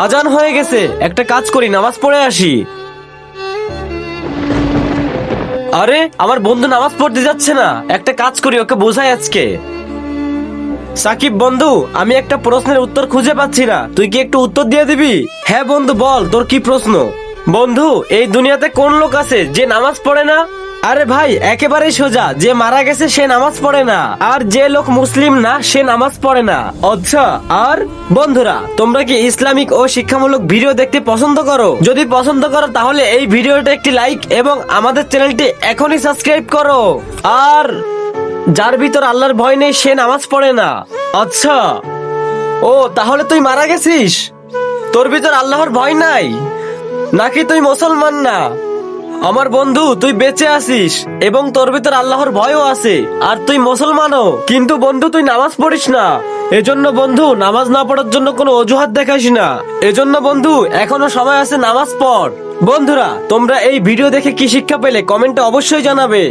আজান হয়ে গেছে, একটা কাজ করি, নামাজ পড়ে আসি। আরে আমার বন্ধু নামাজ পড়তে যাচ্ছে না, একটা কাজ করি, ওকে বোঝাই আজকে। সাকিব বন্ধু, আমি একটা প্রশ্নের উত্তর খুঁজে পাচ্ছি না, তুই কি একটু উত্তর দিয়ে দিবি? হ্যাঁ বন্ধু বল, তোর কি প্রশ্ন? বন্ধু, এই দুনিয়াতে কোন লোক আছে যে নামাজ পড়ে না? আরে ভাই একেবারেই সোজা, যে মারা গেছে সে নামাজ পড়ে না, আর যে লোক মুসলিম না সে নামাজ পড়ে না। আচ্ছা, আর বন্ধুরা তোমরা কি ইসলামিক ও শিক্ষামূলক ভিডিও দেখতে পছন্দ করো? যদি পছন্দ করো তাহলে এই ভিডিওটা একটি লাইক এবং আমাদের চ্যানেলটি এখনই সাবস্ক্রাইব করো। আর যার ভিতর আল্লাহর ভয় নেই সে নামাজ পড়ে না। আচ্ছা, ও তাহলে তুই মারা গেছিস, তোর ভিতর আল্লাহর ভয় নাই, নাকি তুই মুসলমান না? আমার বন্ধু, তুই বেঁচে আছিস এবং তোর ভিতর আল্লাহর ভয়ও আছে, আর তুই মুসলমানও, কিন্তু বন্ধু তুই নামাজ পড়িস না। এজন্য বন্ধু, নামাজ না পড়ার জন্য কোনো অজুহাত দেখাইস না। এজন্য বন্ধু, এখনো সময় আছে, নামাজ পড়। বন্ধুরা তোমরা এই ভিডিও দেখে কি শিক্ষা পেলে কমেন্টে অবশ্যই জানাবে।